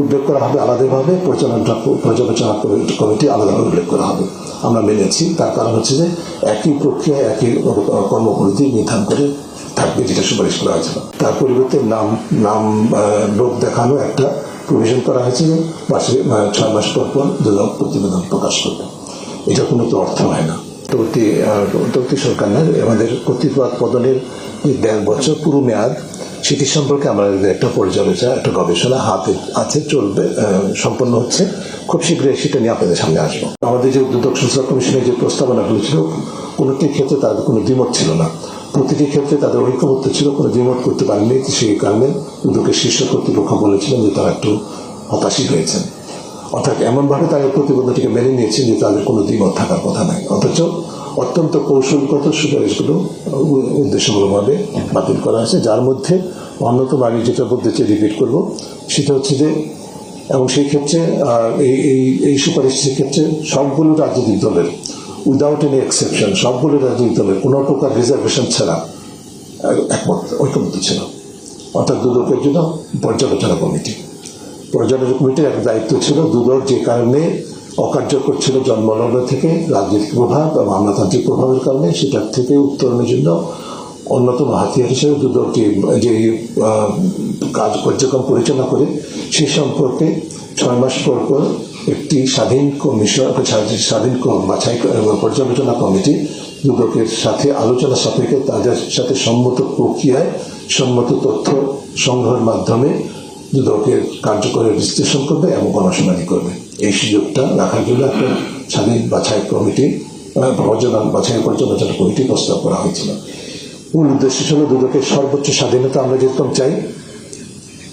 উল্লেখ করা হবে আলাদাভাবে, পর্যালোচনা কমিটি আলাদাভাবে উল্লেখ করা হবে। আমরা মেনেছি, তার কারণ হচ্ছে যে একই প্রক্রিয়ায় একই কর্মপদ্ধতি নির্ধারণ করে থাকবে, যেটা সুপারিশ করা হয়েছিল। তার পরিবর্তে লোক দেখানো একটা প্রভিশন করা হয়েছে যে 6 মাস পর পর দুদক প্রতিবেদন প্রকাশ করবে। এটা কোনো তো অর্থ হয় না। অন্তর্বর্তী সরকার না, আমাদের কর্তৃপক্ষ পদনের 1.5 বছর পুরো মেয়াদ, সেটি সম্পর্কে আমাদের একটা পর্যালোচনা, একটা গবেষণা হাতে আছে, চলবে, সম্পন্ন হচ্ছে। খুব শীঘ্রই সেটা নিয়ে আপনাদের সামনে আসবো। আমাদের যে দুদক সংস্কার কমিশনের যে প্রস্তাবনাগুলো ছিল, কোনোটির ক্ষেত্রে তাদের কোনো দ্বিমত ছিল না, প্রতিটি ক্ষেত্রে তাদের ঐক্যমত্য ছিল, কোনো দ্বিমত করতে পারেননি। সেই কারণে দুদকের শীর্ষ কর্তৃপক্ষ বলেছিলেন যে তারা একটু হতাশই হয়েছেন, অর্থাৎ এমনভাবে তাদের প্রতিবন্ধটিকে মেনে নিয়েছেন যে তাদের কোনো দ্বিমত থাকার কথা নাই। অথচ অত্যন্ত কৌশলগত সুপারিশগুলো উদ্দেশ্যমূলকভাবে বাতিল করা হয়েছে, যার মধ্যে অন্যতম আমি যেটা বলতে চাই, রিপিট করবো, সেটা হচ্ছে যে, এবং সেই ক্ষেত্রে এই সুপারিশের ক্ষেত্রে সবগুলো রাজনৈতিক দলের, উইদাউট এনি এক্সেপশন, সবগুলো রাজনৈতিক দলের কোনো প্রকার রিজার্ভেশন ছাড়া ঐকমত্য ছিল। অর্থাৎ দুদকের জন্য পর্যালোচনা কমিটির এক দায়িত্ব ছিল, দুদক যে কারণে অকার্যকর ছিল জন্মলগ্ন থেকে রাজনৈতিক প্রভাব এবং আমলাতান্ত্রিক প্রভাবের কারণে, সেটার থেকে উত্তরণের জন্য অন্যতম হাতিয়ার হিসেবে দুদক যে কাজ কার্যক্রম পরিচালনা করে, সে সম্পর্কে 6 মাস পর পর একটি স্বাধীন বাছাই পর্যালোচনা কমিটি দুদকের সাথে আলোচনা সাপেক্ষে তাদের সাথে সম্মত প্রক্রিয়ায় সম্মত তথ্য সংগ্রহের মাধ্যমে দুদকের কার্যকরের বিশ্লেষণ করবে এবং গণশুনানি করবে। এই সুযোগটা রাখার জন্য একটা স্বাধীন বাছাই পর্যালোচনা কমিটি প্রস্তাব করা হয়েছিল। মূল উদ্দেশ্য ছিল দুদকের সর্বোচ্চ স্বাধীনতা আমরা যেরকম চাই,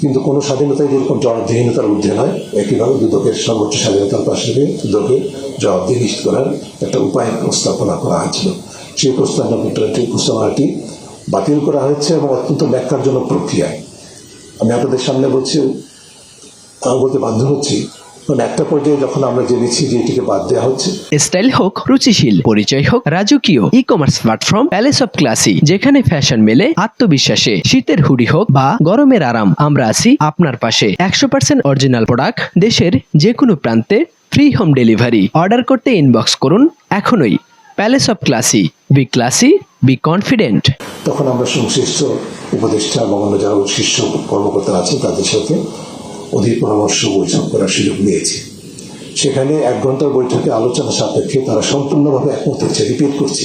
কিন্তু কোনো স্বাধীনতাই যেরকম জবাবদিহীনতার ঊর্ধ্বে নয়, একইভাবে দুদকের সর্বোচ্চ স্বাধীনতার পাশে দুদকের জবাবদিহি নিশ্চিত করার একটা উপায় প্রস্তাবনা করা হয়েছিল। সেই প্রস্তাবনাটি বাতিল করা হয়েছে এবং অত্যন্ত ন্যাক্কারজনক প্রক্রিয়ায়। আমি আপনাদের সামনে বলতে বাধ্য হচ্ছি, একটা পর্যায়ে যখন আমরা জেনেছি যে এটিকে বাদ দেওয়া হচ্ছে। স্টাইল হোক রুচিশীল, পরিচয় হোক রাজকীয়, e-commerce platform Palace of Classy, যেখানে ফ্যাশন মেলে আত্মবিশ্বাসে। শীতের হুডি হোক বা গরমের আরাম, আমরা আছি আপনার পাশে। 100% অরিজিনাল প্রোডাক্ট, দেশের যে কোনো প্রান্তে, ফ্রি হোম ডেলিভারি। অর্ডার করতে ইনবক্স করুন এখনই। Palace of classy, B classy, be confident. তখন আমরা সংশ্লিষ্ট উপদেষ্টা এবং অন্য যারা শীর্ষ কর্মকর্তা আছে তাদের সাথে অধিক পরামর্শ বৈঠক করার সুযোগ নিয়েছি। সেখানে 1 ঘন্টার বৈঠকে আলোচনা সাপেক্ষে তারা সম্পূর্ণভাবে একমত হয়েছে, রিপিট করছি,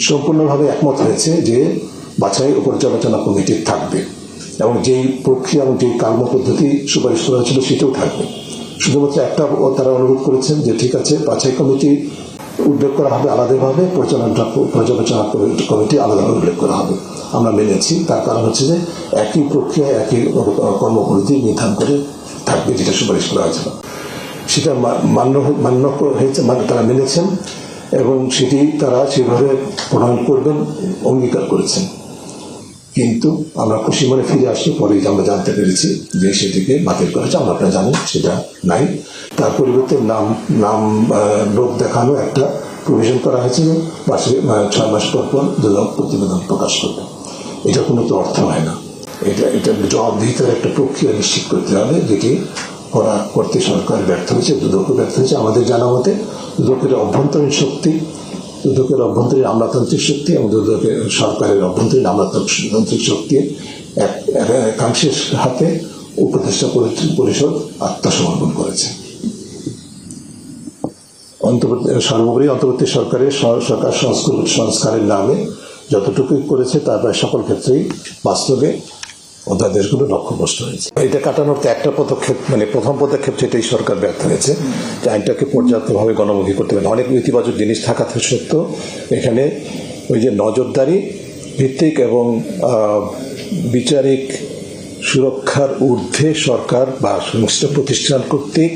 সম্পূর্ণভাবে একমত হয়েছে যে বাছাই ও পর্যালোচনা কমিটি থাকবে এবং যেই প্রক্রিয়া এবং যেই কর্মপদ্ধতি সুপারিশ করা হয়েছিল সেটাও থাকবে। শুধুমাত্র একটা তারা অনুরোধ করেছেন যে ঠিক আছে, বাছাই কমিটি উল্লেখ করা হবে আলাদাভাবে, পর্যালোচনা কমিটি আলাদাভাবে উল্লেখ করা হবে। আমরা মেনেছি, তার কারণ হচ্ছে যে একই প্রক্রিয়ায় একই কর্মপদ্ধতি নির্ধারণ করে থাকবে, যেটা সুপারিশ করা হয়েছিল। সেটা মান্য হয়েছে, তারা মেনেছেন এবং সেটি তারা সেভাবে প্রণয়ন করবেন অঙ্গীকার করেছেন। কিন্তু আমরা খুশি মনে ফিরে আসলে পরেই আমরা জানতে পেরেছি যে সেটিকে বাতিল করেছে। আমরা আপনারা জানেন সেটা নাই। তার পরিবর্তে লোক দেখানো একটা প্রভিশন করা হয়েছে যে 6 মাস পর পর দুদক প্রতিবেদন প্রকাশ করবে। এটা কোনো তো অর্থ হয় না। এটা জবাবদিহিতার একটা প্রক্রিয়া নিশ্চিত করতে হবে, যেটি করতে সরকার ব্যর্থ হয়েছে, দুদকও ব্যর্থ হয়েছে। আমাদের জানা মতে দুদকের অভ্যন্তরীণ শক্তি, দুদকের অভ্যন্তরীণ আমলাতান্ত্রিক শক্তি এবং দুদকের সরকারের অভ্যন্তরীণ আমলাতান্ত্রিক শক্তির একাংশের হাতে উপদেষ্টা পরিষদ আত্মসমর্পণ করেছে। সর্বোপরি অন্তর্বর্তী সরকারের সরকার সংস্কারের নামে যতটুকুই করেছে তার প্রায় সকল ক্ষেত্রেই বাস্তবে অধ্যাদেশগুলো লক্ষ্যভ্রষ্ট হয়েছে। এটা কাটানোর একটা পদক্ষেপ, প্রথম পদক্ষেপ যেটাই সরকার ব্যর্থ হয়েছে, যে আইনটাকে পর্যাপ্তভাবে গণমুখী করতে পারে। অনেক ইতিবাচক জিনিস থাকা সত্ত্বেও এখানে ওই যে নজরদারি ভিত্তিক এবং বিচারিক সুরক্ষার ঊর্ধ্বে সরকার বা সংশ্লিষ্ট প্রতিষ্ঠান কর্তৃক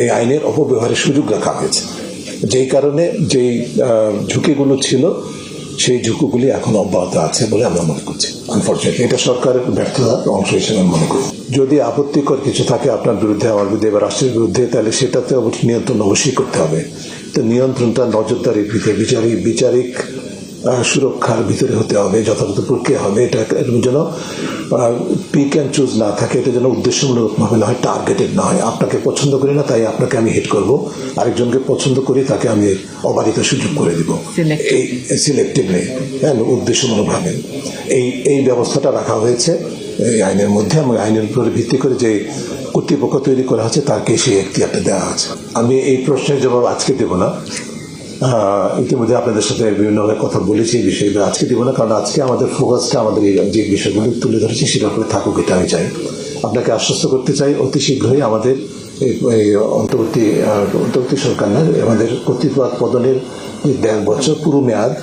এই আইনের অপব্যবহারের সুযোগ রাখা হয়েছে, যেই কারণে যেই ঝুঁকিগুলো ছিল সেই ঝুঁকিগুলি এখন অব্যাহত আছে বলে আমরা মনে করছি। আনফর্চুনেটলি এটা সরকারের ব্যর্থতার অংশ হিসেবে আমি মনে করি। যদি আপত্তিকর কিছু থাকে আপনার বিরুদ্ধে, আমার বিরুদ্ধে বা রাষ্ট্রের বিরুদ্ধে, তাহলে সেটাতে নিয়ন্ত্রণ অবশ্যই করতে হবে। তো নিয়ন্ত্রণটা নজরদারির ভিতরে বিচারিক সুরক্ষার ভিতরে হতে হবে, যথাযথ প্রক্রিয়া হবে। এটা যেন পিক অ্যান্ড চুজ না থাকে, এটা যেন উদ্দেশ্যমূলক ভাবে না হয়, টার্গেটেড না হয়। আপনাকে পছন্দ করি না তাই আপনাকে আমি হিট করব, আরেকজনকে পছন্দ করি তাকে আমি অবাধিত সুযোগ করে দিব, এই সিলেক্টিভলি, হ্যাঁ, উদ্দেশ্যমূলক ভাবে এই ব্যবস্থাটা রাখা হয়েছে এই আইনের মধ্যে, এবং আইনের উপরে ভিত্তি করে যে কর্তৃপক্ষ তৈরি করা হচ্ছে তাকে সেই এখতিয়ারটা দেওয়া আছে। আমি এই প্রশ্নের জবাব আজকে দেব না, ইতিমধ্যে আপনাদের সাথে বিভিন্নভাবে কথা বলেছি এই বিষয়ে, আজকে দিব না, কারণ আজকে আমাদের ফোকাসটা আমাদের এই যে বিষয়গুলো তুলে ধরেছি সেটার উপরে থাকুক, এটা আমি চাই। আপনাকে আশ্বস্ত করতে চাই অতি শীঘ্রই আমাদের এই অন্তর্বর্তী সরকার না, আমাদের কর্তৃপক্ষ পদনের 1.5 বছর পুরো মেয়াদ,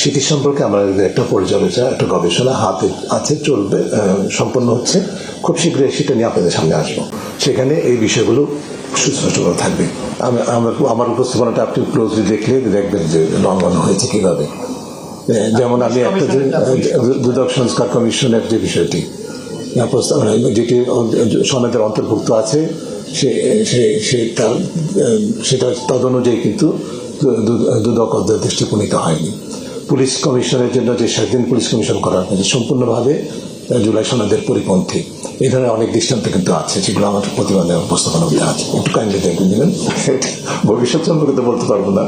সেটি সম্পর্কে আমাদের একটা পর্যালোচনা, একটা গবেষণা হাতে আছে, চলবে, সম্পন্ন হচ্ছে। খুব শীঘ্রই সেটা নিয়ে আপনাদের সামনে আসবো, সেখানে এই বিষয়গুলো সুস্পষ্টভাবে থাকবে। আমার উপস্থাপনাটা আপনি ক্লোজলি দেখবেন যে লঙ্ঘন হয়েছে কিভাবে। যেমন আমি একটা যে দুদক সংস্কার কমিশনের যে বিষয়টি যেটি সনদের অন্তর্ভুক্ত আছে, সেটা তদনুযায়ী কিন্তু দুদক অধ্যাদেশটি প্রণীত হয়নি। পুলিশ কমিশনের জন্য যে স্বাধীন পুলিশ কমিশন করা হয়েছে সম্পূর্ণভাবে জুলাই সনদের পরিপন্থী। এই ধরনের অনেক দৃষ্টান্ত কিন্তু আছে, যেগুলো আমার প্রতিবাদের উপস্থাপনা আছে, একটু কাইন্ডলি দেখবেন দেবেন। ভবিষ্যৎ সম্পর্কে তো বলতে পারবো না,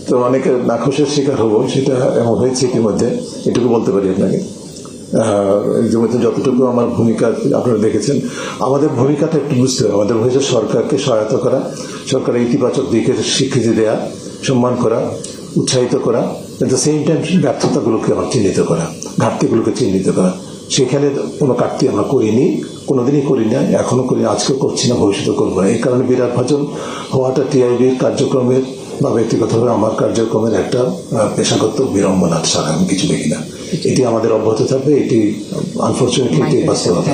তো অনেকে নাখোশের শিকার হবো, সেটা এমন হয়েছে ইতিমধ্যে, এটুকু বলতে পারি আপনাকে। ইতিমধ্যে যতটুকু আমার ভূমিকা আপনারা দেখেছেন, আমাদের ভূমিকাটা একটু বুঝতে হবে। আমাদের হয়েছে সরকারকে সহায়তা করা, সরকারের ইতিবাচক দিকের স্বীকৃতি দেওয়া, সম্মান করা, উৎসাহিত করা, এট দ্য সেম টাইম ব্যর্থতাগুলোকে আমার চিহ্নিত করা, ঘাটতিগুলোকে চিহ্নিত করা। সেখানে কোনো ঘাটতি আমরা করিনি, কোনোদিনই করি না, এখনো করি, আজকেও করছি না, ভবিষ্যতে করবো না। এই কারণে বিরাট ভাজন হওয়াটা টিআইবির কার্যক্রমের বা ব্যক্তিগতভাবে আমার কার্যক্রমের একটা পেশাগত বিড়ম্বনা ছাড়া আমি কিছু দেখি না। এটি আমাদের অব্যাহত থাকবে, এটি আনফর্চুনেটলি এটি বাস্তবতা।